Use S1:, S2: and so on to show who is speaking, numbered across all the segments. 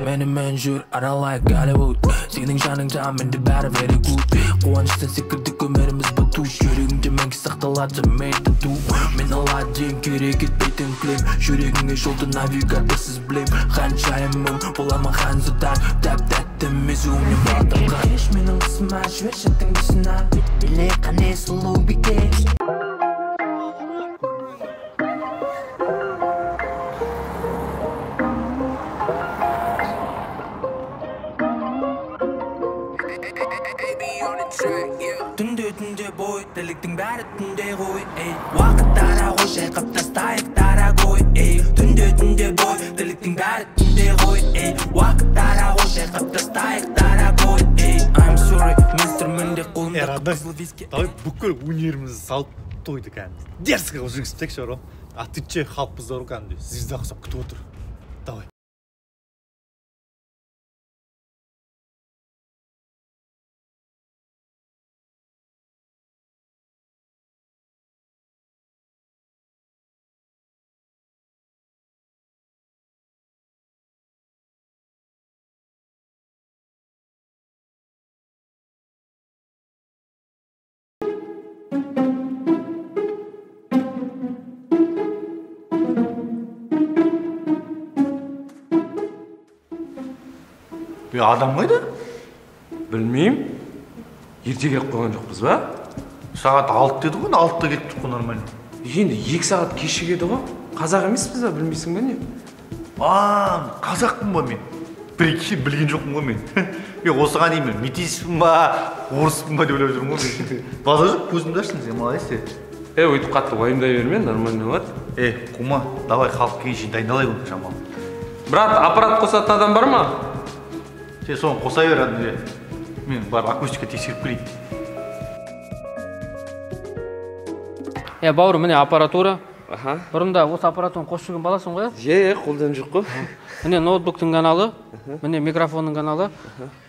S1: Менімен жүр аралай Голливуд. Сенің жаның жан менде бәрі very good. Қуаныштан секірді көмеріміз бұту. Жүрегімде мәңгі сақталады мен тату. Мен Аладдин керек етпейтін клем. Жүрегіңе жолды навигаторсыз білем. Ханшайымым болама ханзадан. Тәп-тәтті мезуімнен бағдалған. Еш менің қысыма жібер жаттың десіна. Біле қане сұлу бике. Түнде бой, тірліктің бәрі түнде ғой. Уақыт дара ғой, шайқап тастайық дара ғой. Түнде бой, тірліктің бәрі түнде ғой. Уақыт дара ғой, шайқап тастайық дара ғой. I'm sorry, мистер менде қолымда қызыл виски.
S2: Давай бүкіл өнерімізді салып тойды кәдімгі. Дерзко қылып жүргізсек шоро. Отвечай халқы зору кәдімгі. Звезда құсап күтіп отыр. Давай. Адам қайда?
S3: Білмеймін. Ерте келіп қойған жоқпыз ба?
S2: Сағат 6 деді ғой, 6-та келіп тұр нормально.
S3: Енді 2 сағат кешігеді ғой. Қазақ емеспіз ба, білмейсің бе не?
S2: Қазақпын ба мен? Прикинь, білген жоқпын ғой мен. Мен осыған дейін мен метиспін ба, орыспын ба деп ойлап жүрмін ғой мен. Базар жоқ, көзімді аштың сен, молодец.
S3: Өйтіп қатты уайымдай берме, нормально болады.
S2: Кума, давай халық келгенше дайындалайық оны шамалы.
S3: Брат, аппарат қосатын адам бар ма?
S2: Сен соны қоса бер, Андрей. Мен барып акустика тексеріп келейін.
S4: Бауырым, міне аппаратура. Бұрында осы аппаратураны қосып жүрген баласың ғой?
S3: Қолдан жоқ қой.
S4: Міне ноутбуктың каналы, міне микрофонның каналы.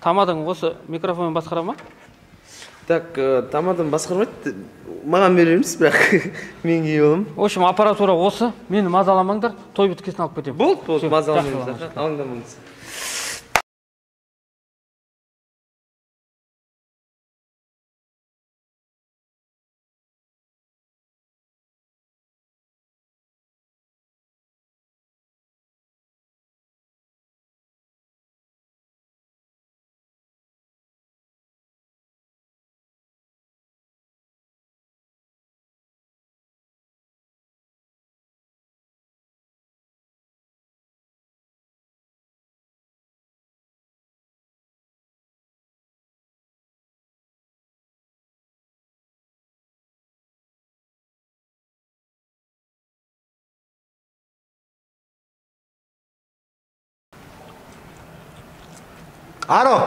S4: Тамадың осы микрофонмен басқара ма?
S3: Так, тамадан басқармайды. Маған береміз, бірақ мен кей болым.
S4: В общем, аппаратура осы. Мені мазаламаңдар, той біткесін алып кетемін.
S3: Болды, мазаламаңыздар. Алыңдамаңыз.
S2: Аро!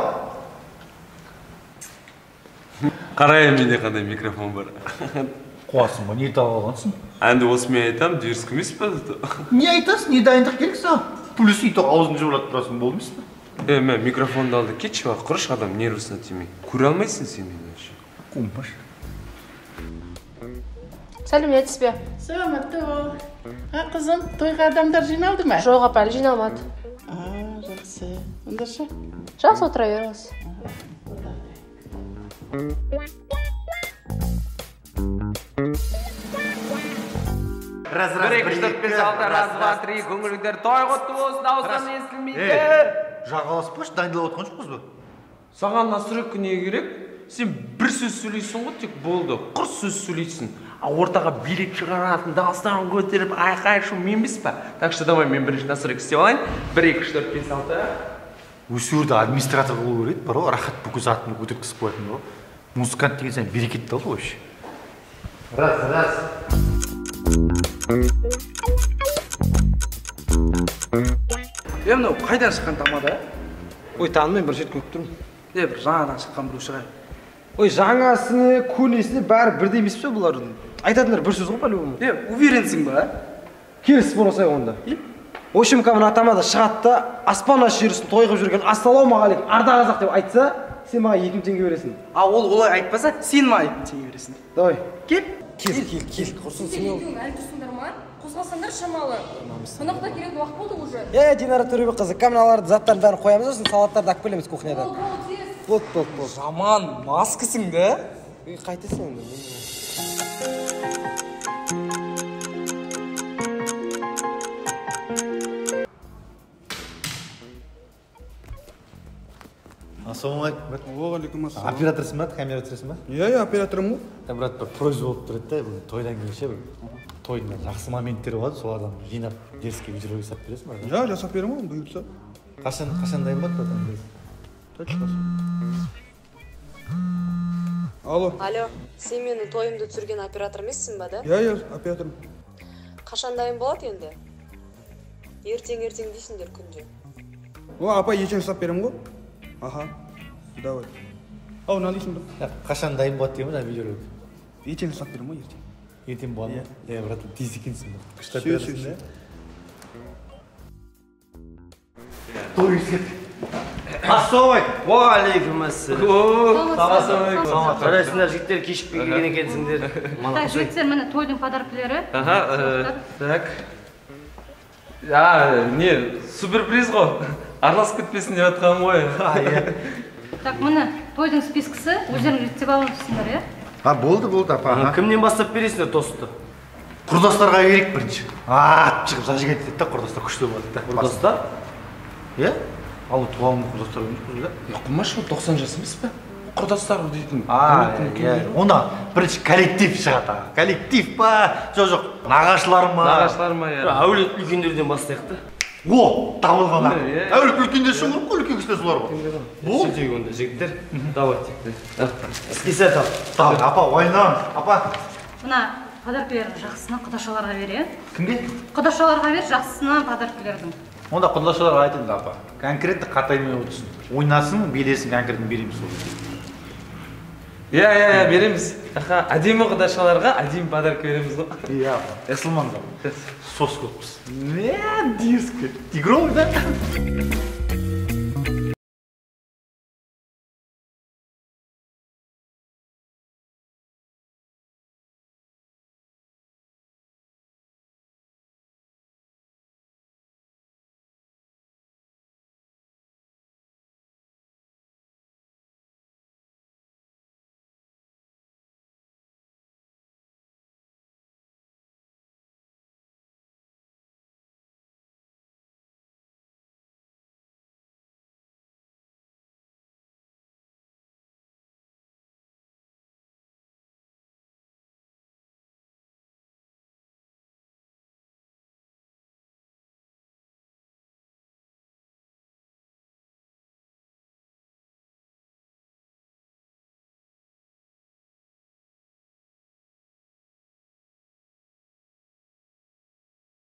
S3: Қарайын менде қандай микрофон бар.
S2: Қуасың ба, не тауып алғансың?
S3: Әнді осымен айтам, дерзкі емес па?
S2: Не айтасың, не дайындық керек саған? Плюс үй аузын жыбырлатып тұрасың, болмайсың ба?
S3: Мен микрофонды алды, кетші ба, құрыш адам нервысына тимей. Көре алмайсың сен мені.
S2: Қумпаш.
S5: Сәлеметсіз бе?
S6: Саламатты бол. Қызым, тойға адамдар жиналды ма?
S5: Жоқ, апа, әлі жиналмады.
S6: Жақсы. Онда ше?
S5: Жақсы, отыра беріңіз.
S3: Раз, 1, 2, 3, 4, 5, 6, раз, 2, 3, көңіліңдер той құтты болсын, дауыстан естілмейді.
S2: Жағаласпаш, дайындалып отқан жоқпыз ба?
S3: Саған насырек не керек? Сен бір сөз сөйлейсің ғой, тек болды. Құр сөз сөйлейсің. Ортаға билет шығаратын, дауыстарын көтеріп, айқай шу мен емес па? Так что давай мен бірінші насырек істеп алайын. 1, 2, 3, 4, 5, 6.
S2: Осы жерде администратор болу керек, бар ғой, рахат бүкіл затын көтерткізіп қоятын ғой. Музыкант деген сен берекетті алды ғой вообще. Раз.
S7: Мынау қайдан шыққан тамада?
S8: Ой, танымаймын, бір жерде көріп тұрмын.
S7: Бір жаңадан шыққан біреу шығар.
S8: Ой, жаңасыны, көнесіне бәрі бірдей емес пе бұлардың? Айтатындар бір сөз ғой по-любому.
S7: Уверенсің ба?
S8: Келіс боласай онда. В общем, мына тамада шығады да, аспан аш жерсін тойғып жүрген ассалаумағалейкум арда қазақ деп айтса, сен маған 2000 теңге бересің.
S7: Ол олай айтпаса, сен маған 2000 теңге бересің.
S8: Давай.
S7: Кел.
S8: Құрсын сен ол.
S5: Әлі тұрсыңдар ма?
S9: қозғалсаңдар шамалы. Қонақта келетін уақыт болды уже.
S8: Динара Төребекқызы, камераларды, заттардың бәрін қоямыз, сосын салаттарды алып келеміз кухнядан. Болды.
S7: Жаман, маскысың да?
S8: Қайтесің енді?
S2: Ассалаумағалейкум.
S10: Уағалейкум ассалам.
S2: Операторсың ба, камера түсіресің ба?
S10: Иә, операторым ғой.
S2: Брат, бір просьба болып тұрады да, бүгін тойдан кейін ше, тойдың жақсы моменттері болады, солардан жинап деріске видео жасап бересің ба?
S10: Иә, жасап беремін ғой, бұйыртса.
S2: Қашан дайын болады брат?
S10: Алло.
S11: Алло, сен менің тойымды түсірген оператор емессің ба, да?
S10: Иә, операторым.
S11: Қашан дайын болады енді? Ертең дейсіңдер күнде.
S10: Апа, ертең жасап беремін ғой. Аха, давай. Ау, не дейсің бе?
S2: Қашан дайын болады деймін, видео.
S10: Ертең жасап беремін ғой, ертең.
S2: Ертең болады ма? Брат, тез екенсің ба? Күштеп бересің да? Той ескерт. Ассалаумағалейкум.
S12: Уағалейкум ассалам.
S9: Ассалаумағалейкум.
S12: Жарайсыңдар, жігіттер кешіп келген екенсіңдер.
S9: Так, жігіттер, міне тойдың подаркілері.
S3: Так. Не, суперприз ғой. Араласып кетпесін деп жатқаным ғой.
S9: Так, міне тойдың спискісі, өздерің реттеп алыңызсыңдар, иә?
S2: Болды, апа.
S12: Кімнен бастап бересіңдер тосты?
S2: Құрдастарға керек бірінші. Шығып зажигать етеді да, құрдастар күшті болады да.
S12: Құрдастар?
S2: Иә? Ал туғанның құрдастар емес бұл да?
S3: Құмаш ол 90 жас емес пе? Құрдастар дейтін.
S2: Онда бірінші коллектив шығады. Коллектив па? Жоқ, нағашылар ма?
S3: Нағашылар ма, иә.
S12: Әулет үлкендерден бастайық та.
S2: Табылған. Әулет үлкендер шығыр ғой, үлкен кісілер солар ғой.
S12: Сөйтейік онда, жігіттер. Давайте. Іске
S2: тап. Апа, ойнан. Апа.
S9: Мына подаркілердің жақсысына құдашаларға бер, е?
S2: Кімге?
S9: Құдашаларға бер, жақсысына подаркілердің.
S2: Онда құдашаларға айтыңды, апа. Конкретті қатаймен өтсін. Ойнасын, бересін, конкретін береміз ол.
S3: Иә, береміз. Әдемі құдашаларға әдемі подарка береміз ғой.
S2: Иә, әсілмаңыз. Сос көппіз. Не, дерзко. Тигровый, да?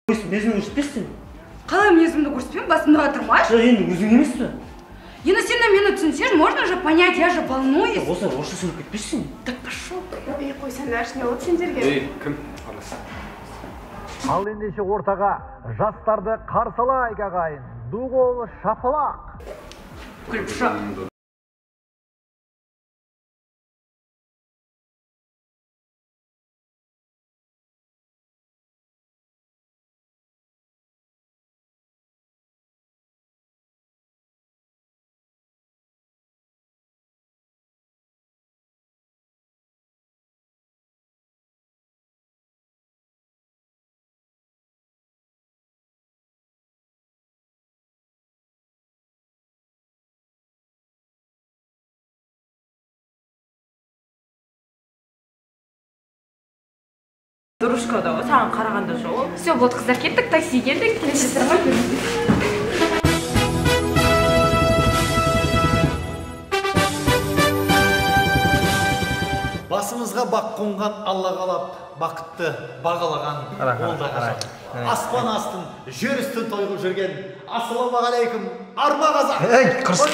S12: Мінезімді көрсетпесің?
S9: Қалай мінезімді көрсетпеймін? Басымдағы тұрмаш?
S12: Енді өзің емес пе?
S9: Енді сен мені түсінсең, можно же понять, я же волнуюсь.
S12: Осы орысша сөйлеп кетпейсің?
S9: Так пошел.
S5: Қойсаңдаршы, не болды сендерге?
S12: Кім?
S2: Ал ендеше ортаға жастарды қарсылайық ағайын. Ду қолы шапалақ.
S9: Күлпші. Дұрышкада ғой, саған қарағанда жоқ. Все, болды қыздар, кеттік, такси келдік, келесіздер ғой.
S2: Басымызға бақ қонған Алла қалап, бақытты бағалаған ол да ғажап. Аспан астын, жер үстін тойғып жүрген ассалаумағалейкум арма қазақ.
S8: Қош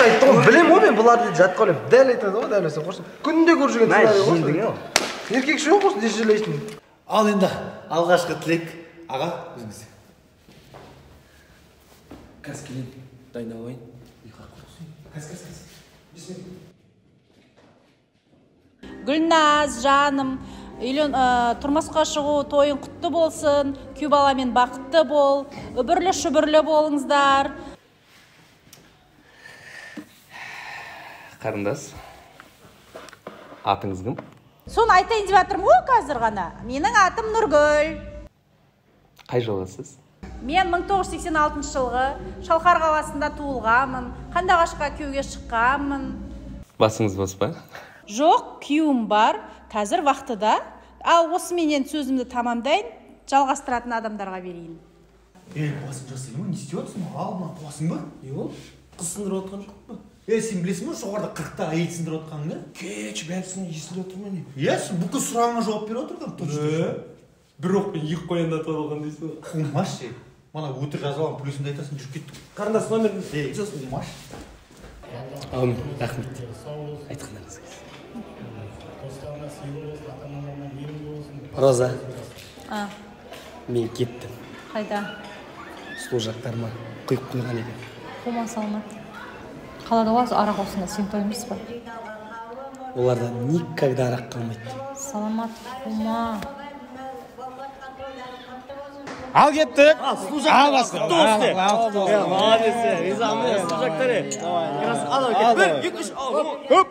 S8: айттың ғой, білем ғой мен бұларды жатқа ойлап, дәл айтады ғой, дәл өсі қош. Күнде көр жүрген
S12: жеңдің ау.
S8: Еркек жоқ қош, десе жерлейсің.
S2: Ал енді алғашқы тілек аға өзіңізде.
S3: Қазір келейін, дайындалайын. Қазір.
S6: Гүлназ, жаным, тұрмысқа шығу тойың құтты болсын, күй баламен бақытты бол, үбірлі шүбірлі болыңыздар.
S3: Қарындас, атыңыз кім?
S6: Соны айтайын деп жатырмын ғой қазір ғана. Менің атым Нұргүл.
S3: Қай жылғысыз?
S6: Мен 1986 жылғы Шалқар қаласында туылғанмын. Қандыағашқа күйеуге шыққанмын.
S3: Басыңыз бос па?
S6: Жоқ, күйеуім бар. Қазір вақтыда. Ал осы менен сөзімді тамамдайын, жалғастыратын адамдарға берейін.
S2: Басың жасай ма? Не істеп отырсың? Алма қуасың ба?
S3: Yok, қыз сындырып отқан жоқ па?
S2: Сен білесің ба, жоғарыда 40-та әйел сындырып отқаныңды?
S3: Кеш, бәрісін есілі отырмын не?
S2: Сен бүкіл сұрағыңа жауап беріп отырған.
S3: Бір оқпен екі қоянда аталған дейсің ба?
S2: Қумаш, мана өтір жазып алған плюсіңді айтасың, жүріп кеттік.
S8: Қарындас номерін
S2: Қумаш.
S3: Рахмет. Айтқандарыңыз келсін.
S12: Роза, мен кеттім.
S6: Қайда?
S12: Сұлу жақтарыма құйып қойған екен.
S9: Қума салмат. Қалада олар арақ осында сен тоймыз ба?
S12: Оларда никогда арақ қалмайды.
S9: Саламат, қума.
S8: Ал кеттік.
S12: Сұлу жақтар. Молодец, ризамын. Сұлу жақтар. Ал кеттік. 1, 2, 3. Хөп.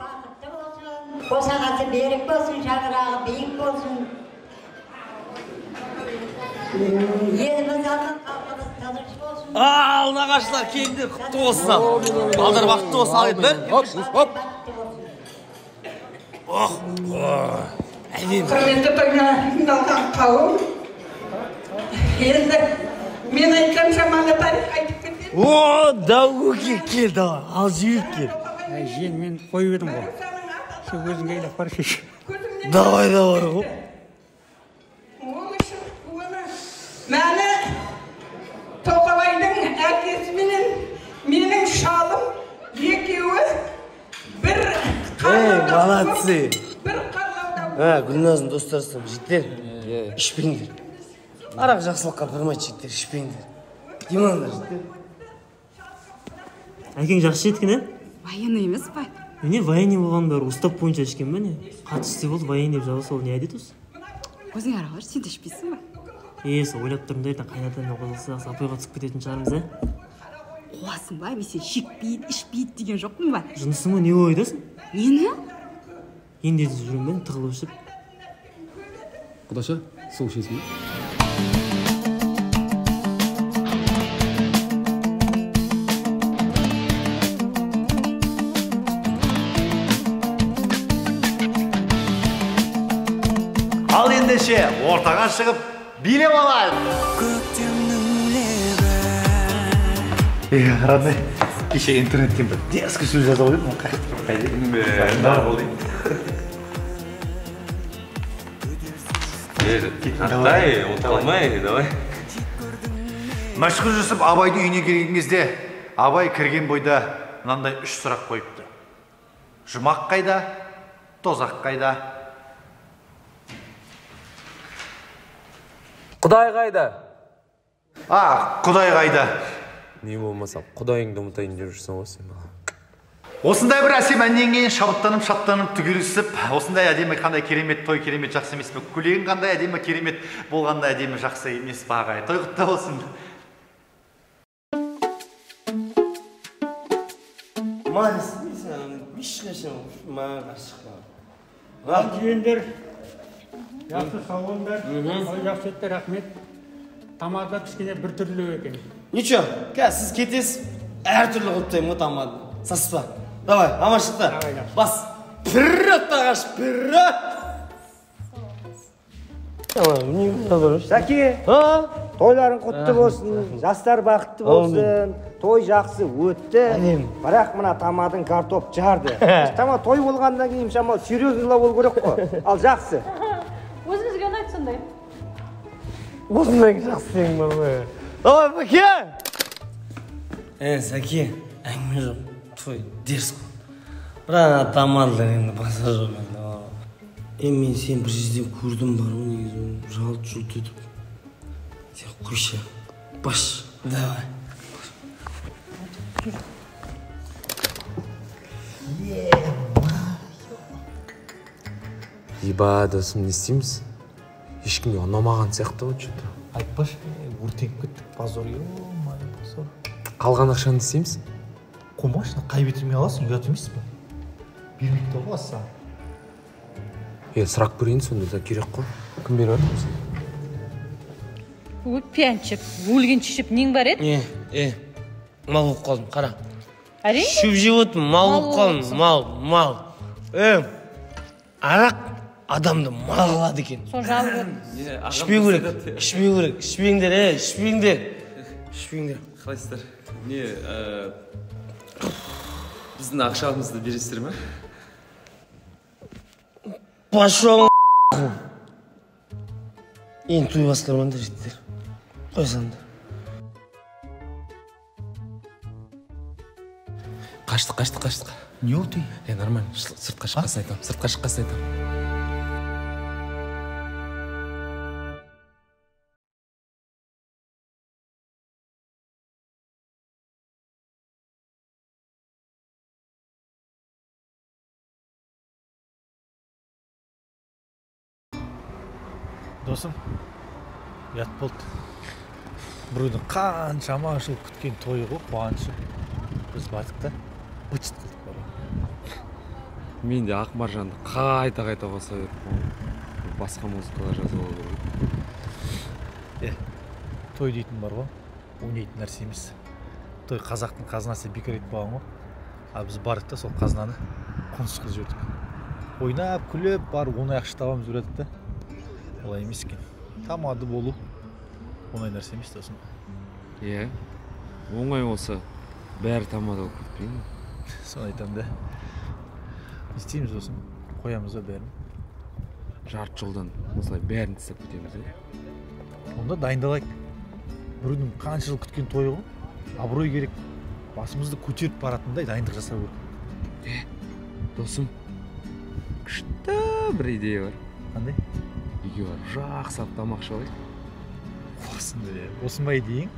S13: Қосағасы берік болсын, шаңырағы биік болсын. Еліміз алған қалқымыз тазырыш болсын.
S12: Ал нағашылар келді, құтты болсын. Балдар бақытты болсын. Ал кеттік. Хоп.
S6: Құрметті тойына жиналған қауым. Енді мен айтқан шамалы тарих айтып кетейін.
S12: Дауы келді. Ал жүйіп кел.
S14: Жен, мен қойып едім ғой. Сен өзің келіп бар шеш.
S12: Давай ғой.
S6: Мәні Тоқабайдың әкесі менен менің шалым екеуі бір
S12: молодцы.
S6: бір қарлауда.
S12: Гүлназың достарсың, жеттер. Ішпеңдер. Арақ жақсылыққа тұрмайды, жеттер, ішпеңдер. Демаңдар, жеттер.
S15: Әкең жақсы жеткен,
S9: Военный емес па?
S15: Не, военный болған бәрі устап бойынша ішкен бе не? Қатты істе болды, военный деп жаза сол не әдет осы?
S9: Өзің аралар, сен де ішпейсің ба?
S15: Сол ойлап тұрмын да ертең қайнатаммен қосылсақ апайға түсіп кететін шығармыз,
S9: Қуасың ба, сен шекпейді, ішпейді деген жоқпын ба?
S15: Жынысың ба, не ойдасың?
S9: Нені?
S15: Енді жүрмін мен, тығылып ішіп.
S16: Құдаша, су ішесің бе?
S2: Ал ендеше ортаға шығып билеп алайық. Қарады, кеше интернеттен бір дерзкі сөз жазып ойдым. Бар болды.
S3: Аттай, оталмай, давай.
S2: Мәшһүр Жүсіп Абайды үйіне келген кезде, Абай кірген бойда мынандай 3 сұрақ қойыпты. Жұмақ қайда, тозақ қайда?
S3: Құдай қайда?
S2: Құдай қайда?
S3: Не болмаса, құдайыңды ұмытайын деп жүрсің ғой сен.
S2: Осындай бір әсем әннен кейін шаттанып түгелісіп, осындай әдемі қандай керемет той, керемет жақсы емес пе? Көйлегің қандай әдемі керемет болғанда әдемі жақсы емес пе ағай? Той құтты болсын.
S12: Мағыз, ешқашан маған ғашықпа.
S14: Ал жиендер, жақсы сау болыңдар. Жақсы еттер, рахмет. Тамада кішкене бір түрлі екен.
S12: Ничего, сіз кетесіз, әртүрлі құттаймын тамады. Саспа. Давай, аманшылықта. Бас. Піррат тағаш, піррат.
S8: Сәке, тойларың құтты болсын, жастар бақытты болсын, той жақсы өтті. Бірақ мына тамадың картоп жарды. Тама той болғандан кейін шамал серьезныйлар бол керек қой. Ал жақсы.
S9: Өзіңізге ұнайды сондай.
S12: Осындай жақсы ең бабы. Давай, Бәке! Сәке, әңгіме жоқ. Той дерс қой. Бірақ тамадылар енді баса жоқ енді. Мен сен бір жерден көрдім бар ғой негізі, жалт-жұлт етіп. Сен қойшы, баш, давай.
S16: Иба, досым, не істейміз? Ешкімге ұнамаған сияқты ғой, что-то.
S2: Айтпашы, өртеніп кеттік, позор, ё-май, позор.
S16: Қалған ақшаны не істейміз?
S2: Қомашына қайбетірмей аласың, ұят емес пе? Бермекті ғой аса.
S16: Сұрақ көрейін, сонда да керек қой. Кім беріп жатыр бізге?
S6: Пьянчик, өлген шешіп нең бар еді?
S12: Мал болып қалдым, қара.
S6: Әрине?
S12: Шөп жеп отырмын, мал болып қалдым, мал. Арақ адамды мал қылады екен.
S6: Сол жалып отыр.
S12: Ішпеу керек, ішпеңдер.
S3: Қалайсыздар? Біздің ақшамызды бересіздер ме?
S12: Пошел енді той бастырмаңдар жеттер. Қойсаңдар.
S16: Қаштық.
S2: Не ол ты?
S16: Нормально, сыртқа шыққасы айтам.
S2: Досым, ұят болды. Біреудің қаншама жыл күткен тойы ғой, қуанышы. Біз бардық та, бычыт қылдық бар.
S3: Мен де Ақмаржанды қайта қоса беріп, басқа музыкалар жазып алу керек.
S2: Той дейтін бар ғой, ойнайтын нәрсе емес. Той қазақтың қазынасы бекер етіп болған ғой. А біз бардық та сол қазынаны құнсыз қылып жібердік. Ойнап, күліп, бар оңай ақша табамыз жүредік та. Олай емес екен. Тамады болу оңай нәрсе емес досым.
S3: Оңай болса бәрі тамады болып кетпейді ме?
S2: Соны айтам да. Не істейміз досым? Қоямыз ба бәрін?
S3: Жарты жылдан осылай бәрін тістеп кетеміз бе?
S2: Онда дайындалайық. Біреудің қанша жыл күткен тойы ғой. Абырой керек. Басымызды көтеріп баратындай дайындық жасау керек.
S3: Досым, күшті бір идея бар.
S2: Қандай?
S3: Үйге бар, жақсылап тамақ ішіп алайық.
S2: Осындай, осындай идеяң?